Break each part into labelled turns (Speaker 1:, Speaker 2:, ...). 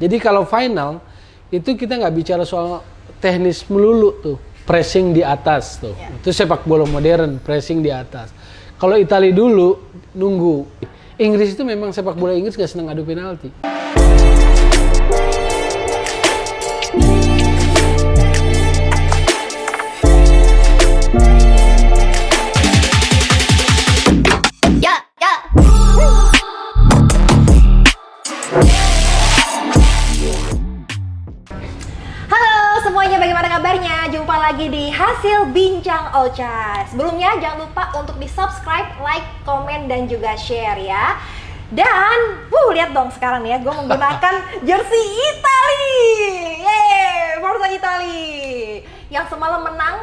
Speaker 1: Jadi kalau final itu kita nggak bicara soal teknis melulu tuh, pressing di atas tuh. Itu sepak bola modern, pressing di atas. Kalau Italia dulu nunggu. Inggris itu memang sepak bola Inggris nggak senang adu penalti.
Speaker 2: Bagaimana kabarnya? Jumpa lagi di Hasil Bincang Ocha. Sebelumnya jangan lupa untuk di subscribe, like, komen, dan juga share ya. Dan, lihat dong sekarang ya, gue menggunakan jersey Itali. Yeay, Forza Itali. Yang semalam menang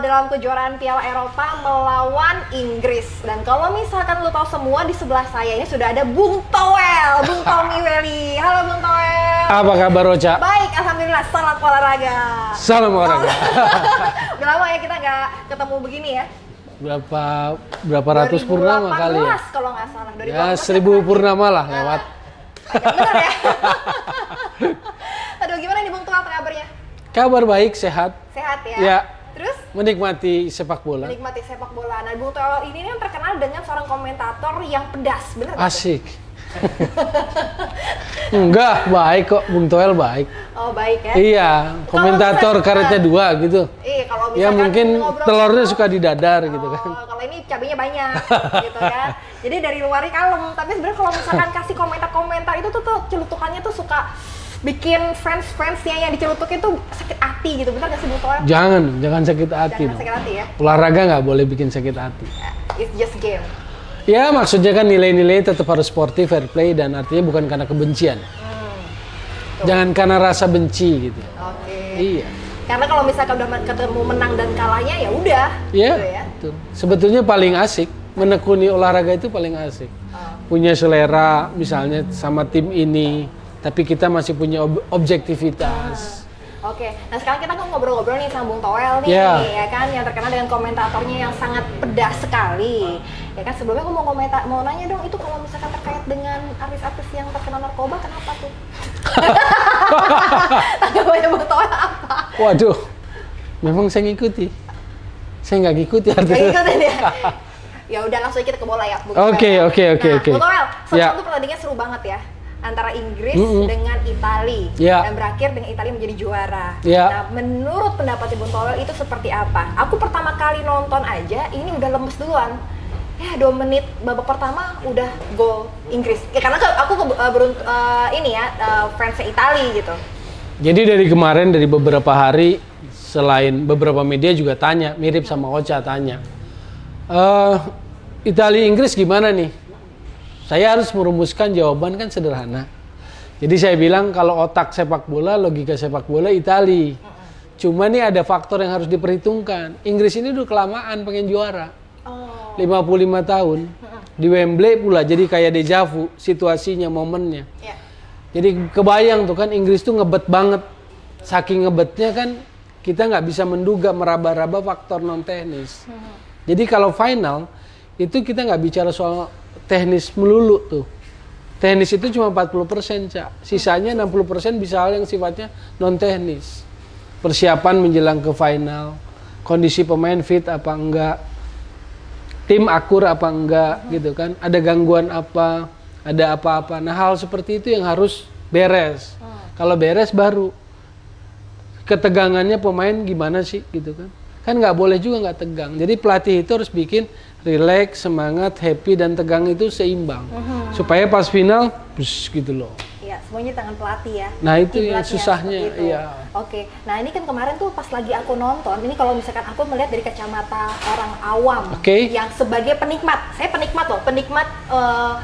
Speaker 2: dalam kejuaraan Piala Eropa melawan Inggris. Dan kalau misalkan lo tahu semua, di sebelah saya ini sudah ada Bung Toel, Bung Tommy Welly. Halo Bung Toel.
Speaker 1: Apa kabar Ocha?
Speaker 2: Baik, alhamdulillah. Salam olahraga.
Speaker 1: Salam olahraga.
Speaker 2: Udah lama ya kita nggak ketemu begini ya.
Speaker 1: Berapa ratus purnama kali ya?
Speaker 2: 2018 kalau nggak salah.
Speaker 1: Ya 1000 purnama lah lewat.
Speaker 2: Benar ya. Aduh, gimana nih Bung Toel kabarnya?
Speaker 1: Kabar baik, sehat.
Speaker 2: Sehat ya.
Speaker 1: Ya.
Speaker 2: Terus?
Speaker 1: Menikmati sepak bola.
Speaker 2: Menikmati sepak bola. Nah, Bung Toel ini kan terkenal dengan seorang komentator yang pedas, benar?
Speaker 1: Asik. Enggak, baik kok, Bung Toel baik.
Speaker 2: Oh, baik ya?
Speaker 1: Iya, komentator karetnya 2 gitu.
Speaker 2: Iya, kalau misalkan
Speaker 1: ya mungkin telurnya suka di dadar gitu kan.
Speaker 2: Kalau ini cabenya banyak gitu kan. Jadi dari luarnya kalem, tapi sebenarnya kalau misalkan kasih komentar-komentar itu tuh celutukannya tuh suka bikin fans-fansnya yang dicelutukin tuh sakit hati gitu. Benar gak sih Bung Toel?
Speaker 1: Jangan sakit hati.
Speaker 2: Jangan sakit hati ya.
Speaker 1: Olahraga nggak boleh bikin sakit hati.
Speaker 2: It's just game.
Speaker 1: Ya maksudnya kan nilai-nilai tetap harus sportif, fair play, dan artinya bukan karena kebencian. Jangan karena rasa benci gitu.
Speaker 2: Oke.
Speaker 1: Iya.
Speaker 2: Karena kalau misalkan udah ketemu menang dan kalahnya ya udah.
Speaker 1: Iya.
Speaker 2: Gitu ya.
Speaker 1: Betul. Sebetulnya paling asik menekuni olahraga itu paling asik. Punya selera misalnya sama tim ini, tapi kita masih punya objektivitas.
Speaker 2: Oke, nah sekarang kita ngobrol-ngobrol nih sama Bung Toel nih, ya kan, yang terkenal dengan komentatornya yang sangat pedas sekali. Ya kan, sebelumnya aku mau nanya dong, itu kalau misalkan terkait dengan artis-artis yang terkena narkoba, kenapa tuh? Tanggapannya Bung Toel apa?
Speaker 1: Waduh, memang saya ngikuti. Saya nggak ngikuti artinya.
Speaker 2: Nggak ngikutin ya? Ya udah langsung kita ke bola ya, Bung Toel.
Speaker 1: Oke.
Speaker 2: Nah, Bung Toel, satu pertandingan seru banget ya. Antara Inggris dengan Italia dan berakhir dengan Italia menjadi juara. Nah, menurut pendapat Bung Toel itu seperti apa? Aku pertama kali nonton aja ini udah lemes duluan. Ya 2 menit babak pertama udah gol Inggris. Ya karena aku fansnya Italia gitu.
Speaker 1: Jadi dari kemarin dari beberapa hari selain beberapa media juga tanya mirip sama Ocha tanya. Italia Inggris gimana nih? Saya harus merumuskan jawaban kan sederhana. Jadi saya bilang kalau otak sepak bola, logika sepak bola Italia. Cuma nih ada faktor yang harus diperhitungkan. Inggris ini udah kelamaan pengen juara. 55 tahun. Di Wembley pula jadi kayak deja vu situasinya, momennya. Jadi kebayang tuh kan Inggris tuh ngebet banget. Saking ngebetnya kan kita nggak bisa menduga meraba-raba faktor non teknis. Jadi kalau final itu kita nggak bicara soal teknis melulu tuh. Teknis itu cuma 40%, Cak. Sisanya 60% bisa hal yang sifatnya non teknis. Persiapan menjelang ke final, kondisi pemain fit apa enggak, tim akur apa enggak gitu kan. Ada gangguan apa, ada apa-apa. Nah, hal seperti itu yang harus beres. Kalau beres baru ketegangannya pemain gimana sih gitu kan. Kan nggak boleh juga nggak tegang. Jadi pelatih itu harus bikin relax, semangat, happy, dan tegang itu seimbang. Supaya pas final, gitu loh.
Speaker 2: Iya, semuanya tangan pelatih ya.
Speaker 1: Nah itu yang susahnya. Iya.
Speaker 2: Oke, nah ini kan kemarin tuh pas lagi aku nonton, ini kalau misalkan aku melihat dari kacamata orang awam yang sebagai penikmat, saya penikmat loh, penikmat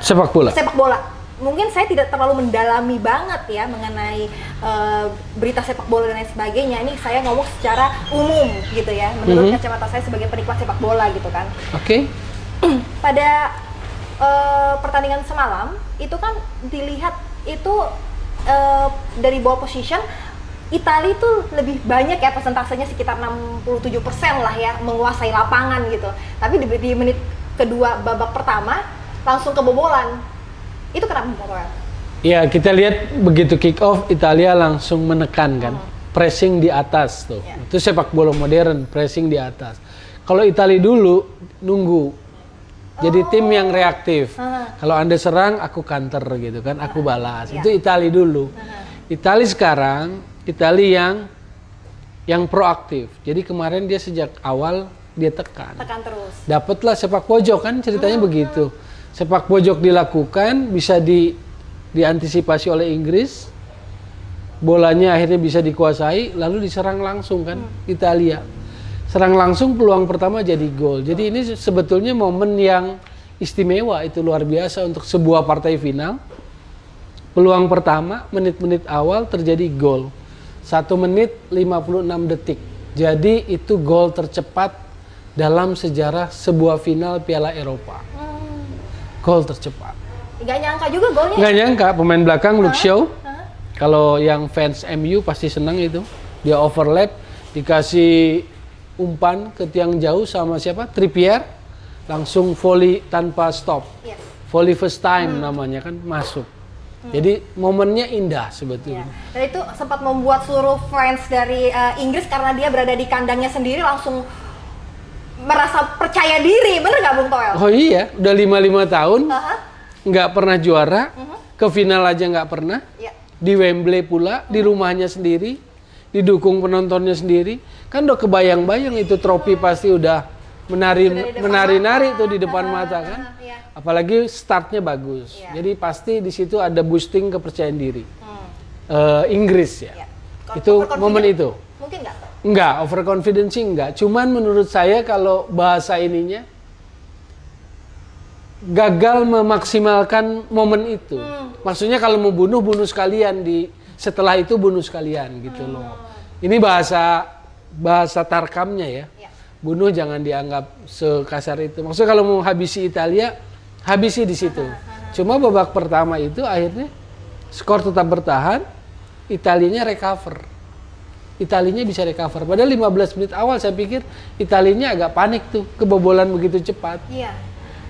Speaker 1: sepak bola.
Speaker 2: Mungkin saya tidak terlalu mendalami banget ya mengenai berita sepak bola dan lain sebagainya. Ini saya ngomong secara umum gitu ya, menurut kacamata saya sebagai penikmat sepak bola gitu kan. Pada pertandingan semalam itu kan dilihat itu dari ball position Italia itu lebih banyak ya, persentasenya sekitar 67% lah ya menguasai lapangan gitu. Tapi di menit kedua babak pertama langsung kebobolan. Itu kenapa Bung Toel?
Speaker 1: Ya, kita lihat begitu kick off, Italia langsung menekan kan. Pressing di atas tuh. Itu sepak bola modern, pressing di atas. Kalau Italia dulu, nunggu. Jadi tim yang reaktif. Kalau Anda serang, aku counter gitu kan, aku balas. Itu Italia dulu. Italia sekarang, Italia yang proaktif. Jadi kemarin dia sejak awal, dia tekan.
Speaker 2: Tekan terus.
Speaker 1: Dapatlah sepak pojok kan, ceritanya begitu. Sepak pojok dilakukan, bisa diantisipasi oleh Inggris, bolanya akhirnya bisa dikuasai, lalu diserang langsung kan Italia. Serang langsung, peluang pertama jadi gol. Jadi ini sebetulnya momen yang istimewa, itu luar biasa untuk sebuah partai final. Peluang pertama, menit-menit awal terjadi gol. 1 menit 56 detik. Jadi itu gol tercepat dalam sejarah sebuah final Piala Eropa. Gol tercepat.
Speaker 2: Nggak nyangka juga golnya.
Speaker 1: Nggak nyangka, pemain belakang Luke Shaw. Kalau yang fans MU pasti senang itu. Dia overlap, dikasih umpan ke tiang jauh sama siapa? Trippier. Langsung volley tanpa stop.
Speaker 2: Yes.
Speaker 1: Volley first time namanya kan, masuk. Jadi momennya indah sebetulnya.
Speaker 2: Dan itu sempat membuat seluruh fans dari Inggris, karena dia berada di kandangnya sendiri, langsung merasa percaya diri. Bener nggak Bung Toel?
Speaker 1: Oh iya, udah 55 tahun. Nggak pernah juara, ke final aja nggak pernah, di Wembley pula, di rumahnya sendiri, didukung penontonnya sendiri, kan udah kebayang-bayang itu trofi pasti udah menari-nari tuh di depan mata kan, apalagi startnya bagus, jadi pasti di situ ada boosting kepercayaan diri Inggris ya, itu momen itu.
Speaker 2: Mungkin nggak?
Speaker 1: Nggak, overconfidence nggak, cuman menurut saya kalau bahasa ininya, gagal memaksimalkan momen itu. Maksudnya kalau mau bunuh sekalian, setelah itu bunuh sekalian gitu loh. Ini bahasa tarkamnya ya. Bunuh jangan dianggap sekasar itu. Maksudnya kalau mau habisi Italia, habisi di situ. Cuma babak pertama itu akhirnya skor tetap bertahan, Italianya recover. Italianya bisa recover. Padahal 15 menit awal saya pikir Italianya agak panik tuh, kebobolan begitu cepat.
Speaker 2: Iya.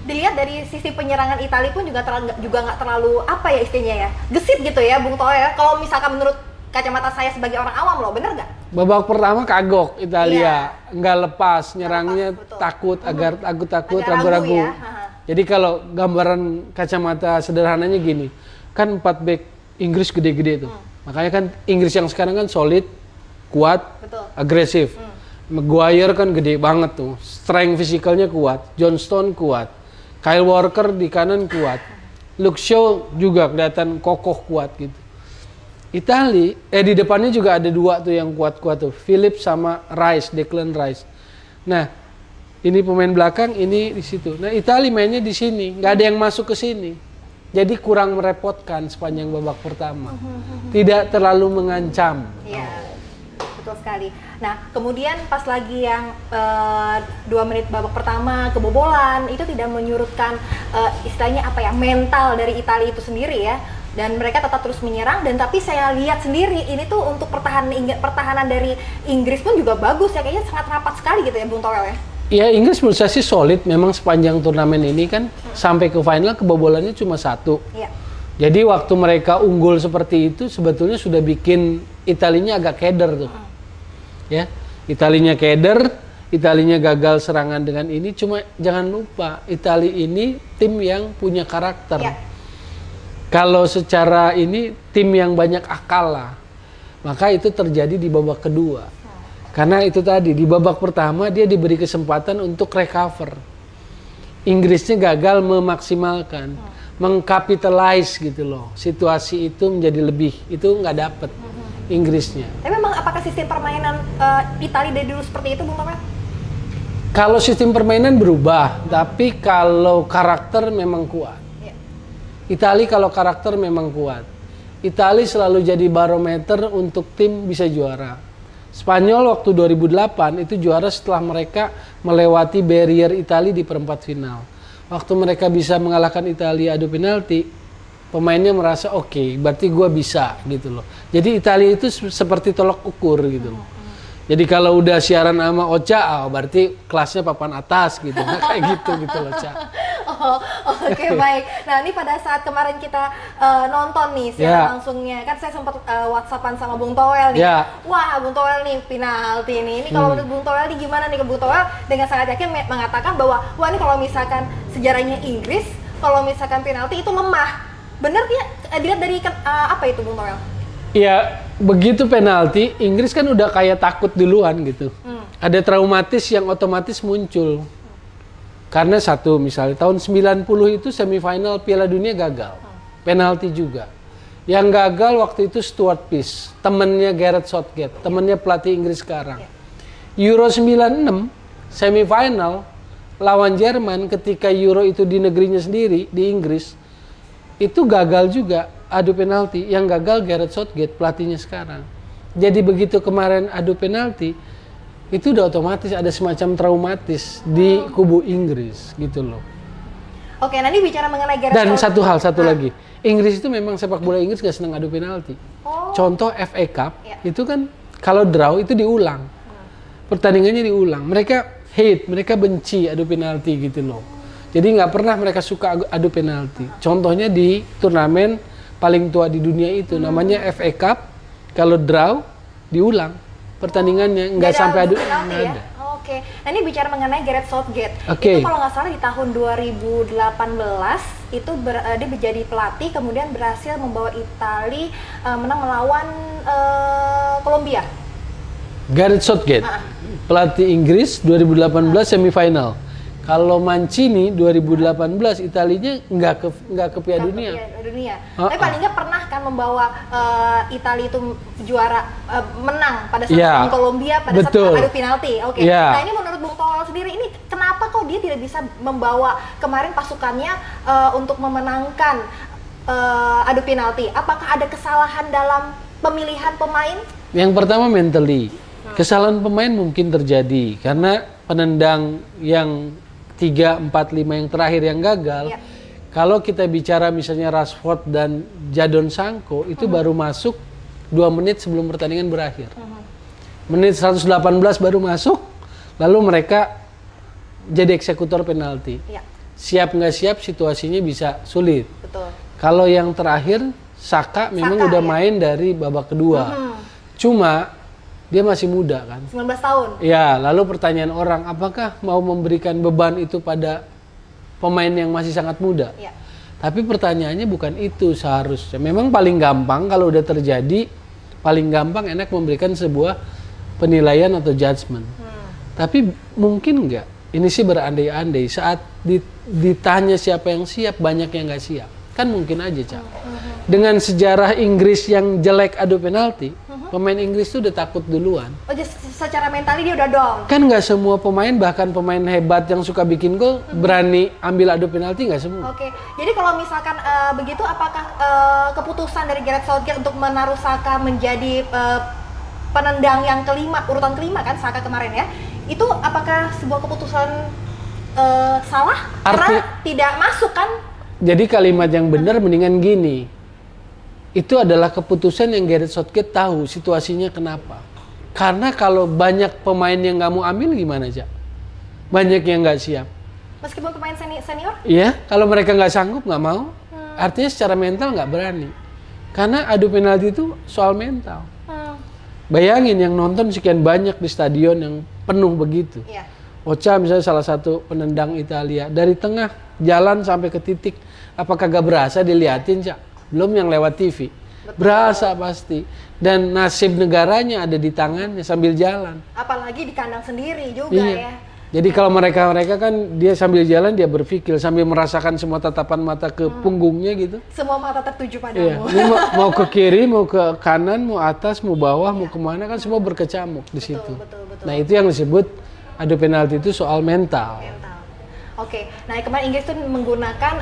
Speaker 2: Dilihat dari sisi penyerangan Italia pun juga nggak terlalu apa ya istilahnya ya, gesit gitu ya Bung Toel ya. Kalau misalkan menurut kacamata saya sebagai orang awam loh, bener nggak?
Speaker 1: Babak pertama kagok Italia, nggak lepas, nyerangnya takut, takut, ragu-ragu.
Speaker 2: Ya.
Speaker 1: Jadi kalau gambaran kacamata sederhananya gini, kan 4 back Inggris gede-gede tuh. Makanya kan Inggris yang sekarang kan solid, kuat, agresif. Maguire kan gede banget tuh, strength fisikalnya kuat, John Stone kuat, Kyle Walker di kanan kuat, Luke Shaw juga kelihatan kokoh kuat gitu. Italia, di depannya juga ada 2 tuh yang kuat-kuat tuh, Phillips sama Rice, Declan Rice. Nah, ini pemain belakang, ini di situ. Nah, Italia mainnya di sini, nggak ada yang masuk ke sini. Jadi kurang merepotkan sepanjang babak pertama. Tidak terlalu mengancam.
Speaker 2: Iya, betul sekali. Nah, kemudian pas lagi yang 2 menit babak pertama kebobolan, itu tidak menyurutkan istilahnya apa ya, mental dari Italia itu sendiri ya. Dan mereka tetap terus menyerang, dan tapi saya lihat sendiri ini tuh untuk pertahanan dari Inggris pun juga bagus ya, kayaknya sangat rapat sekali gitu ya Bung Toel ya.
Speaker 1: Ya, Inggris menurut saya sih solid memang sepanjang turnamen ini kan, sampai ke final kebobolannya cuma 1.
Speaker 2: Iya.
Speaker 1: Jadi waktu mereka unggul seperti itu sebetulnya sudah bikin Italinya agak keder tuh. Ya, Italinya keder, Italinya gagal serangan dengan ini, cuma jangan lupa Italia ini tim yang punya karakter.
Speaker 2: Iya.
Speaker 1: Kalau secara ini tim yang banyak akal lah, maka itu terjadi di babak kedua. Karena itu tadi, di babak pertama dia diberi kesempatan untuk recover. Inggrisnya gagal memaksimalkan, mengkapitalize gitu loh. Situasi itu menjadi lebih, itu nggak dapet Inggrisnya.
Speaker 2: Tapi memang apakah sistem permainan Italia dari dulu seperti itu Bung Toel?
Speaker 1: Kalau sistem permainan berubah, tapi kalau karakter memang kuat. Italia kalau karakter memang kuat. Italia selalu jadi barometer untuk tim bisa juara. Spanyol waktu 2008 itu juara setelah mereka melewati barrier Italia di perempat final. Waktu mereka bisa mengalahkan Italia adu penalti, pemainnya merasa oke, berarti gue bisa gitu loh. Jadi Italia itu seperti tolok ukur gitu loh. Jadi kalau udah siaran sama Ocha, berarti kelasnya papan atas gitu, nah, kayak gitu loh Ca.
Speaker 2: Oke, baik. Nah, ini pada saat kemarin kita nonton nih secara langsungnya, kan saya sempat WhatsAppan sama Bung Toel nih. Wah, Bung Toel nih penalti nih. Ini kalau menurut Bung Toel nih gimana nih? Bung Toel dengan sangat yakin mengatakan bahwa wah ini kalau misalkan sejarahnya Inggris, kalau misalkan penalti itu lemah. Bener ya? Dilihat dari apa itu Bung Toel?
Speaker 1: Ya, begitu penalti, Inggris kan udah kayak takut duluan gitu. Ada traumatis yang otomatis muncul. Karena satu, misalnya tahun 90 itu semifinal Piala Dunia gagal. Penalti juga. Yang gagal waktu itu Stuart Pearce, temennya Gareth Southgate, temennya pelatih Inggris sekarang. Euro 96, semifinal lawan Jerman ketika Euro itu di negerinya sendiri, di Inggris, itu gagal juga adu penalti. Yang gagal Gareth Southgate, pelatihnya sekarang. Jadi begitu kemarin adu penalti, itu udah otomatis ada semacam traumatis di kubu Inggris gitu loh.
Speaker 2: Oke, nanti bicara mengenai Gareth
Speaker 1: Dan
Speaker 2: Southgate.
Speaker 1: satu lagi, Inggris itu memang sepak bola Inggris gak senang adu penalti. Contoh FA Cup, itu kan kalau draw itu diulang. Pertandingannya diulang. Mereka hate, mereka benci adu penalti gitu loh. Jadi nggak pernah mereka suka adu penalti. Contohnya di turnamen paling tua di dunia itu, namanya FA Cup, kalau draw diulang. Pertandingannya nggak sampai adu
Speaker 2: penalti ya? Oke, nah ini bicara mengenai Gareth Southgate.
Speaker 1: Oke.
Speaker 2: Itu kalau nggak salah di tahun 2018 itu dia menjadi pelatih, kemudian berhasil membawa Italia menang melawan Kolombia.
Speaker 1: Gareth Southgate, pelatih Inggris 2018 semifinal. Kalau Mancini 2018 Italinya nggak ke Piala Dunia.
Speaker 2: Tapi paling nggak pernah kan membawa Italia itu juara menang pada saat Kolombia pada saat adu penalti. Oke. Nah ini menurut Bung Toel sendiri ini kenapa kok dia tidak bisa membawa kemarin pasukannya untuk memenangkan adu penalti? Apakah ada kesalahan dalam pemilihan pemain?
Speaker 1: Yang pertama mentally. Kesalahan pemain mungkin terjadi karena penendang yang 3, 4, 5 yang terakhir yang gagal. Kalau kita bicara misalnya Rashford dan Jadon Sancho itu baru masuk 2 menit sebelum pertandingan berakhir. Menit 118 baru masuk, lalu mereka jadi eksekutor penalti. Siap nggak siap situasinya bisa sulit. Kalau yang terakhir Saka memang udah main dari babak kedua. Cuma dia masih muda kan,
Speaker 2: 19 tahun.
Speaker 1: Ya, lalu pertanyaan orang, apakah mau memberikan beban itu pada pemain yang masih sangat muda? Tapi pertanyaannya bukan itu seharusnya. Memang paling gampang kalau udah terjadi, paling gampang enak memberikan sebuah penilaian atau judgement. Tapi mungkin nggak? Ini sih berandai-andai. Saat ditanya siapa yang siap, banyak yang nggak siap. Kan mungkin aja, Cak. Dengan sejarah Inggris yang jelek adu penalti, pemain Inggris itu udah takut duluan.
Speaker 2: Oh, jadi secara mentali dia udah down.
Speaker 1: Kan nggak semua pemain, bahkan pemain hebat yang suka bikin gol, berani ambil adu penalti, nggak semua.
Speaker 2: Oke, jadi kalau misalkan begitu, apakah keputusan dari Gareth Southgate untuk menaruh Saka menjadi penendang yang kelima, urutan kelima kan, Saka kemarin ya, itu apakah sebuah keputusan salah? Karena tidak masuk kan?
Speaker 1: Jadi kalimat yang benar mendingan gini, itu adalah keputusan yang Gareth Southgate tahu situasinya kenapa. Karena kalau banyak pemain yang nggak mau ambil gimana, Cak? Banyak yang nggak siap.
Speaker 2: Meskipun pemain senior?
Speaker 1: Iya, kalau mereka nggak sanggup, nggak mau. Artinya secara mental nggak berani. Karena adu penalti itu soal mental. Bayangin yang nonton sekian banyak di stadion yang penuh begitu. Ocha misalnya salah satu penendang Italia, dari tengah jalan sampai ke titik, apakah gak berasa diliatin, Cak? Belum yang lewat TV. Berasa pasti. Dan nasib negaranya ada di tangannya sambil jalan.
Speaker 2: Apalagi di kandang sendiri juga ya.
Speaker 1: Jadi kalau mereka kan dia sambil jalan, dia berpikir sambil merasakan semua tatapan mata ke punggungnya gitu.
Speaker 2: Semua mata tertuju padamu.
Speaker 1: Ini mau ke kiri, mau ke kanan, mau atas, mau bawah, mau kemana, kan semua berkecamuk di situ.
Speaker 2: Betul.
Speaker 1: Nah itu yang disebut adu penalti itu soal mental.
Speaker 2: Oke, nah kemarin Inggris tuh menggunakan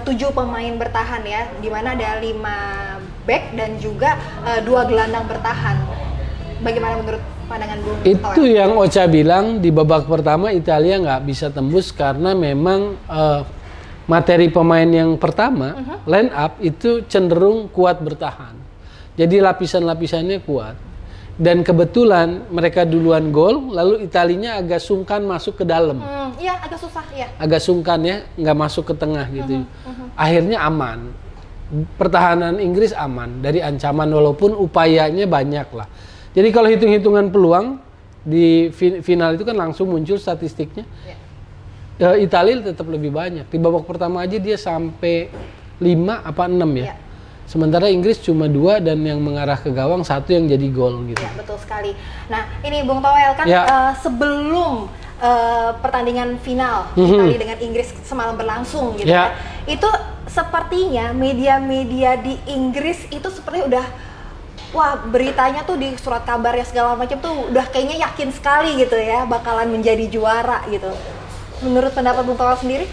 Speaker 2: 7 pemain bertahan ya, di mana ada 5 back dan juga 2 gelandang bertahan. Bagaimana menurut pandangan Bung?
Speaker 1: Itu yang Ocha bilang di babak pertama Italia nggak bisa tembus karena memang materi pemain yang pertama line up itu cenderung kuat bertahan. Jadi lapisan-lapisannya kuat. Dan kebetulan mereka duluan gol, lalu Italinya agak sungkan masuk ke dalam.
Speaker 2: Iya, agak susah ya.
Speaker 1: Agak sungkan ya, nggak masuk ke tengah gitu. Akhirnya aman. Pertahanan Inggris aman dari ancaman walaupun upayanya banyak lah. Jadi kalau hitung-hitungan peluang di final itu kan langsung muncul statistiknya. Italia tetap lebih banyak. Di babak pertama aja dia sampai 5 apa 6 ya. Sementara Inggris cuma 2 dan yang mengarah ke gawang 1 yang jadi gol gitu.
Speaker 2: Ya, betul sekali. Nah, ini Bung Toel kan sebelum pertandingan final Italia dengan Inggris semalam berlangsung gitu ya. Itu sepertinya media-media di Inggris itu seperti udah beritanya tuh di surat kabar ya segala macam tuh udah kayaknya yakin sekali gitu ya bakalan menjadi juara gitu. Menurut pendapat Bung Toel sendiri?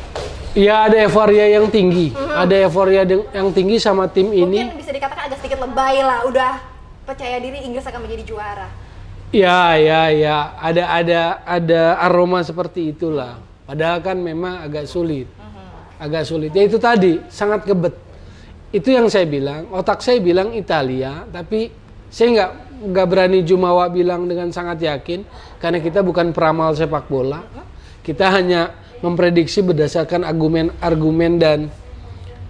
Speaker 1: Ya ada euforia yang tinggi, ada euforia yang tinggi sama tim ini.
Speaker 2: Mungkin bisa dikatakan agak sedikit lebay lah, udah percaya diri Inggris akan menjadi juara.
Speaker 1: Ya, ada aroma seperti itulah. Padahal kan memang agak sulit, Ya itu tadi sangat gebet. Itu yang saya bilang, otak saya bilang Italia, tapi saya nggak berani jumawa bilang dengan sangat yakin karena kita bukan peramal sepak bola. Kita hanya memprediksi berdasarkan argumen dan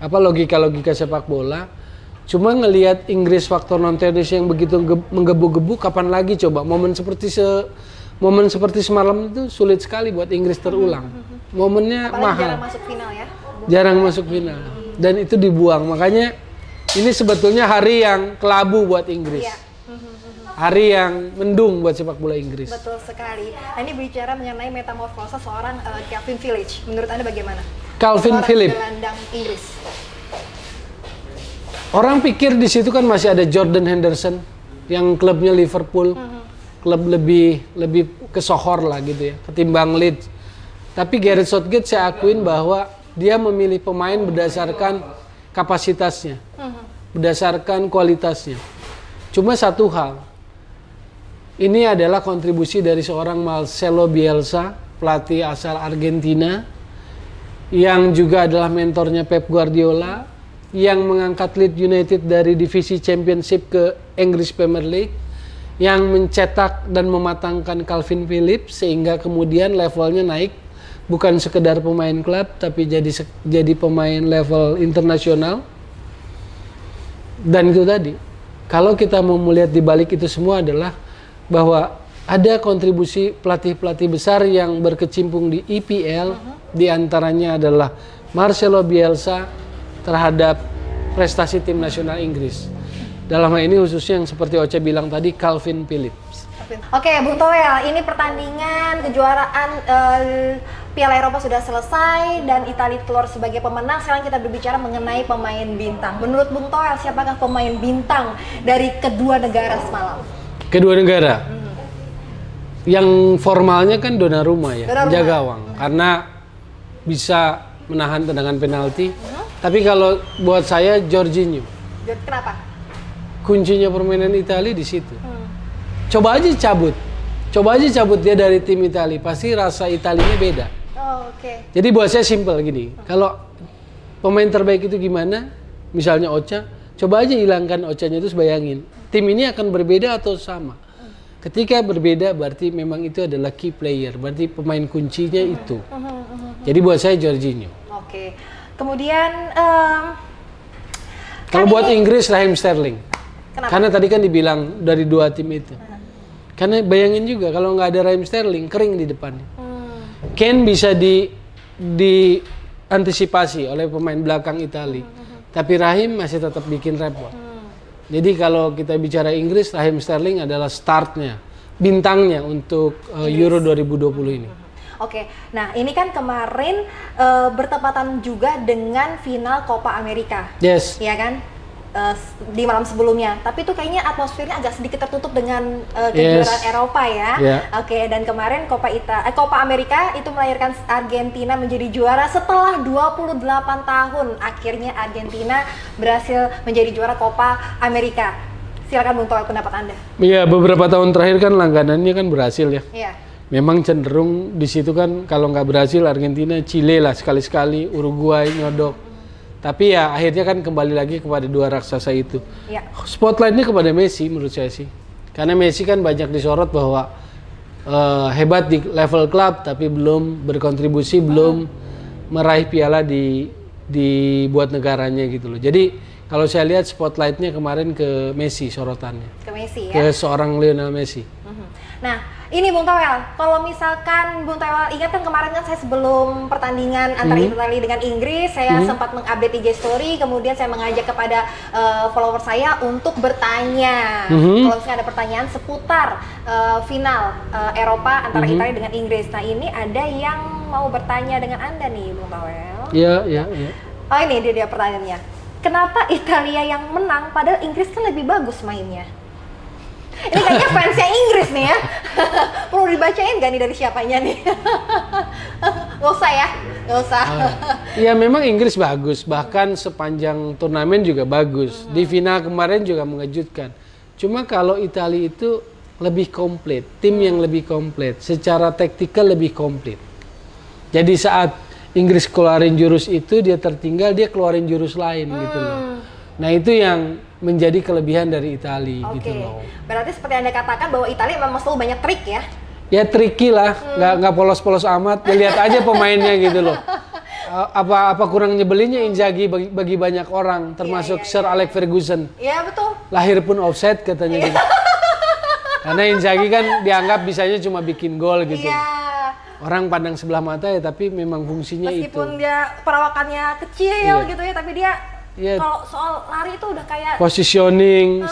Speaker 1: logika sepak bola. Cuma ngelihat Inggris faktor non teknis yang begitu menggebu-gebu, kapan lagi coba momen seperti semalam itu sulit sekali buat Inggris terulang. Momennya mahal.
Speaker 2: Jarang masuk final ya.
Speaker 1: Jarang masuk final. Dan itu dibuang. Makanya ini sebetulnya hari yang kelabu buat Inggris. Hari yang mendung buat sepak bola Inggris.
Speaker 2: Betul sekali. Nah, ini bicara mengenai metamorfosa seorang Calvin Phillips. Menurut Anda bagaimana?
Speaker 1: Calvin Phillips.
Speaker 2: Gelandang Inggris.
Speaker 1: Orang pikir di situ kan masih ada Jordan Henderson yang klubnya Liverpool. Klub lebih kesohor lah gitu ya, ketimbang Leeds. Tapi Gareth Southgate saya akuin bahwa dia memilih pemain berdasarkan kapasitasnya, berdasarkan kualitasnya. Cuma satu hal, ini adalah kontribusi dari seorang Marcelo Bielsa, pelatih asal Argentina, yang juga adalah mentornya Pep Guardiola, yang mengangkat Leeds United dari divisi Championship ke English Premier League, yang mencetak dan mematangkan Calvin Phillips sehingga kemudian levelnya naik, bukan sekedar pemain klub tapi jadi pemain level internasional. Dan itu tadi, kalau kita mau melihat di balik itu semua adalah bahwa ada kontribusi pelatih-pelatih besar yang berkecimpung di EPL, diantaranya adalah Marcelo Bielsa terhadap prestasi tim nasional Inggris. Dalam hal ini khususnya yang seperti Oce bilang tadi, Calvin Phillips.
Speaker 2: Oke, Bung Toel, ini pertandingan kejuaraan Piala Eropa sudah selesai dan Italia keluar sebagai pemenang. Sekarang kita berbicara mengenai pemain bintang. Menurut Bung Toel, siapakah pemain bintang dari kedua negara semalam?
Speaker 1: Kedua negara, yang formalnya kan Donnarumma ya, penjaga gawang, karena bisa menahan tendangan penalti. Tapi kalau buat saya Jorginho.
Speaker 2: Kenapa?
Speaker 1: Kuncinya permainan Italia di situ. Coba aja cabut dia dari tim Italia, pasti rasa Italianya beda. Jadi buat saya simpel gini, kalau pemain terbaik itu gimana? Misalnya Ocha, coba aja hilangkan Ochanya, terus bayangin tim ini akan berbeda atau sama. Ketika berbeda berarti memang itu adalah key player, berarti pemain kuncinya itu. Jadi buat saya Jorginho.
Speaker 2: Oke. Kemudian
Speaker 1: kalau buat Inggris Raheem Sterling.
Speaker 2: Kenapa?
Speaker 1: Karena tadi kan dibilang dari dua tim itu. Karena bayangin juga kalau nggak ada Raheem Sterling kering di depannya. Kane bisa diantisipasi oleh pemain belakang Italia. Tapi Raheem masih tetap bikin repot. Jadi kalau kita bicara Inggris, Raheem Sterling adalah startnya, bintangnya untuk Euro 2020 ini.
Speaker 2: Oke, nah ini kan kemarin bertepatan juga dengan final Copa America.
Speaker 1: Yes.
Speaker 2: Iya kan? Di malam sebelumnya. Tapi itu kayaknya atmosfernya agak sedikit tertutup dengan kejuaraan Eropa ya. Oke, dan kemarin Copa America itu melahirkan Argentina menjadi juara setelah 28 tahun. Akhirnya Argentina berhasil menjadi juara Copa America. Silakan Bung Toel, pendapat Anda.
Speaker 1: Iya, beberapa tahun terakhir kan langganannya kan berhasil ya.
Speaker 2: Iya.
Speaker 1: Memang cenderung di situ kan kalau nggak berhasil Argentina, Chile lah sekali-sekali, Uruguay nyodok. Tapi ya akhirnya kan kembali lagi kepada dua raksasa itu.
Speaker 2: Ya.
Speaker 1: Spotlightnya kepada Messi menurut saya sih. Karena Messi kan banyak disorot bahwa hebat di level klub tapi belum berkontribusi, belum meraih piala di buat negaranya gitu loh. Jadi kalau saya lihat spotlightnya kemarin ke Messi sorotannya.
Speaker 2: Ke Messi ya.
Speaker 1: Ke seorang Lionel Messi.
Speaker 2: Nah, ini Bung Toel, kalau misalkan Bung Toel ingat kan kemarin kan saya sebelum pertandingan antara Italia dengan Inggris, saya sempat mengupdate IG story, kemudian saya mengajak kepada follower saya untuk bertanya. Kalau misalnya ada pertanyaan seputar final Eropa antara Italia dengan Inggris. Nah, ini ada yang mau bertanya dengan Anda nih, Bung Toel.
Speaker 1: Iya.
Speaker 2: Oh, ini dia pertanyaannya. Kenapa Italia yang menang padahal Inggris kan lebih bagus mainnya? Ini kayaknya fansnya Inggris nih ya. Perlu dibacain gak nih dari siapanya nih? Gak usah ya, gak usah.
Speaker 1: Iya memang Inggris bagus, bahkan sepanjang turnamen juga bagus. Di final kemarin juga mengejutkan. Cuma kalau Italia itu lebih komplit, tim yang lebih komplit, secara taktikal lebih komplit. Jadi saat Inggris keluarin jurus itu, dia tertinggal, dia keluarin jurus lain gitu loh. Nah itu yang menjadi kelebihan dari Italia gitu loh.
Speaker 2: Berarti seperti Anda katakan bahwa Italia memang selalu banyak trik ya?
Speaker 1: Ya tricky lah, nggak polos-polos amat. Ya, lihat aja pemainnya gitu loh. Apa kurang nyebelinnya Inzaghi bagi banyak orang, termasuk Sir Alex Ferguson.
Speaker 2: Iya betul.
Speaker 1: Lahir pun offside katanya gitu. Karena Inzaghi kan dianggap bisanya cuma bikin gol gitu.
Speaker 2: Iya.
Speaker 1: Orang pandang sebelah mata ya, tapi memang fungsinya
Speaker 2: meskipun
Speaker 1: itu.
Speaker 2: dia perawakannya kecil gitu ya, tapi dia kalau soal lari itu udah kayak
Speaker 1: positioning,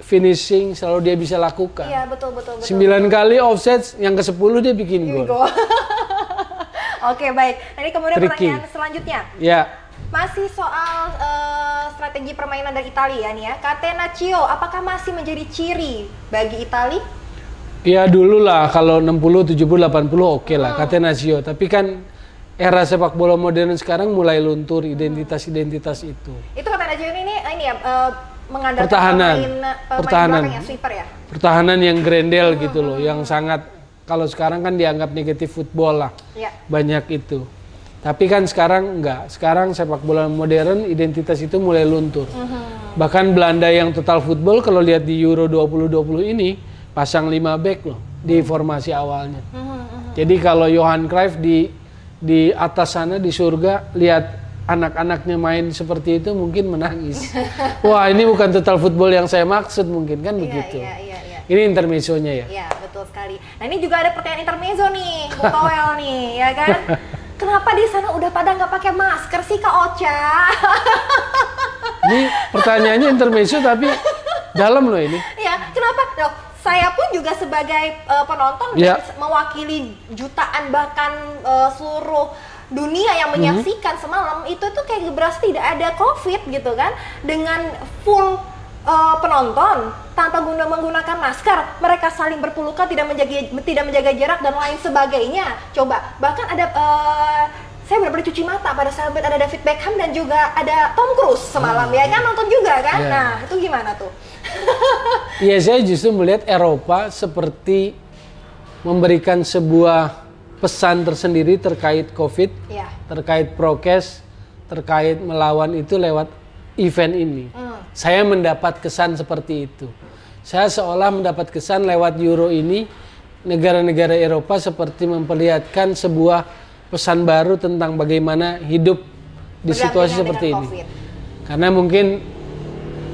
Speaker 1: finishing selalu dia bisa lakukan.
Speaker 2: Iya betul.
Speaker 1: 9 kali offset, yang ke-10 dia bikin gol.
Speaker 2: Oke baik. Nah, ini kemudian pertanyaan selanjutnya.
Speaker 1: Ya.
Speaker 2: Masih soal strategi permainan dari Italia nih ya. Catenaccio, apakah masih menjadi ciri bagi Italia?
Speaker 1: Ya dulu lah, kalau 60, 70, 80 oke lah, Catenaccio. Tapi kan era sepak bola modern sekarang mulai luntur identitas-identitas itu.
Speaker 2: Itu Catenaccio ini ya mengandalkan
Speaker 1: pertahanan,
Speaker 2: ya, sweeper ya?
Speaker 1: Pertahanan yang grendel gitu loh, yang sangat, kalau sekarang kan dianggap negatif football lah, banyak itu. Tapi kan sekarang enggak, sekarang sepak bola modern identitas itu mulai luntur. Bahkan Belanda yang total football kalau lihat di Euro 2020 ini, pasang 5 back loh di formasi awalnya. Jadi kalau Johan Cruyff di atas sana di surga lihat anak-anaknya main seperti itu mungkin menangis. Wah ini bukan total football yang saya maksud mungkin kan begitu.
Speaker 2: Iya.
Speaker 1: Ini intermezzonya ya.
Speaker 2: Iya betul sekali. Nah ini juga ada pertanyaan intermezzo nih, Bung Toel nih, ya kan? Kenapa di sana udah pada nggak pakai masker sih Kak Ocha?
Speaker 1: Ini pertanyaannya intermezzo tapi dalam loh ini.
Speaker 2: Iya, kenapa? Loh, saya pun juga sebagai penonton mewakili jutaan bahkan seluruh dunia yang menyaksikan semalam itu tuh kayak berasa tidak ada COVID gitu kan, dengan full penonton tanpa menggunakan masker, mereka saling berpelukan, tidak menjaga jarak dan lain sebagainya. Coba bahkan ada saya benar-benar cuci mata pada saat ada David Beckham dan juga ada Tom Cruise semalam ya kan, nonton juga kan. Nah itu gimana tuh?
Speaker 1: Iya, saya justru melihat Eropa seperti memberikan sebuah pesan tersendiri terkait COVID, terkait prokes, terkait melawan itu lewat event ini. Saya mendapat kesan seperti itu. Saya seolah mendapat kesan lewat Euro ini, negara-negara Eropa seperti memperlihatkan sebuah pesan baru tentang bagaimana hidup di situasi seperti ini. Karena mungkin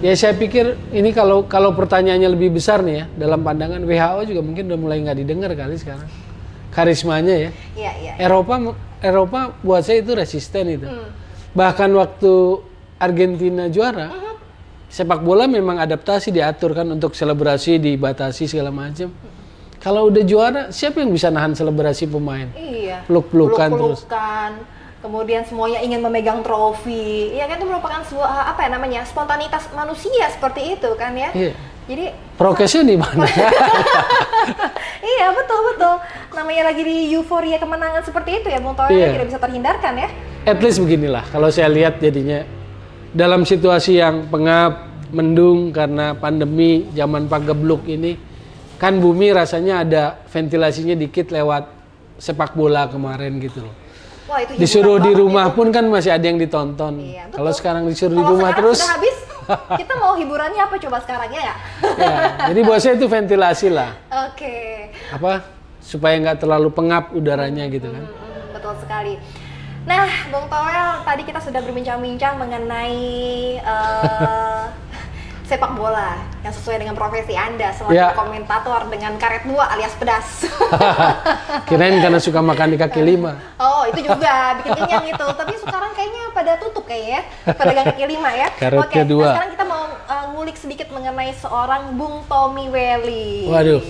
Speaker 1: ya saya pikir ini kalau pertanyaannya lebih besar nih ya, dalam pandangan WHO juga mungkin udah mulai nggak didengar kali sekarang. Karismanya ya.
Speaker 2: Iya.
Speaker 1: Eropa buat saya itu resisten itu. Bahkan waktu Argentina juara, sepak bola memang adaptasi diatur kan untuk selebrasi dibatasi segala macam. Kalau udah juara, siapa yang bisa nahan selebrasi pemain?
Speaker 2: Iya.
Speaker 1: Peluk-pelukan terus.
Speaker 2: Kemudian semuanya ingin memegang trofi. Ya kan itu merupakan sebuah spontanitas manusia seperti itu kan ya.
Speaker 1: Iya.
Speaker 2: Jadi
Speaker 1: prokesnya di mana?
Speaker 2: Iya betul. Namanya lagi di euforia kemenangan seperti itu ya, Bung Toel, tidak bisa terhindarkan ya.
Speaker 1: At least beginilah kalau saya lihat jadinya dalam situasi yang pengap, mendung karena pandemi zaman pagebluk ini, kan bumi rasanya ada ventilasinya dikit lewat sepak bola kemarin gitu loh. Wah, itu disuruh di rumah pun kan masih ada yang ditonton. Iya, kalau sekarang disuruh di rumah terus,
Speaker 2: sudah habis. Kita mau hiburannya apa coba sekarang ya nggak?
Speaker 1: Ya, jadi buat saya itu ventilasi lah.
Speaker 2: Oke.
Speaker 1: Apa? Supaya nggak terlalu pengap udaranya gitu kan.
Speaker 2: Betul sekali. Nah, Bung Toel, tadi kita sudah berbincang-bincang mengenai sepak bola yang sesuai dengan profesi Anda selaku
Speaker 1: Ya.
Speaker 2: komentator dengan karet 2 alias pedas.
Speaker 1: Kirain karena suka makan di kaki 5.
Speaker 2: Oh, itu juga bikin kenyang itu. Tapi sekarang kayaknya pada tutup kayaknya ya, pedagang kaki 5 ya.
Speaker 1: Karetnya
Speaker 2: Oke,
Speaker 1: 2.
Speaker 2: nah sekarang kita mau ngulik sedikit mengenai seorang Bung Tommy Welly.
Speaker 1: Waduh.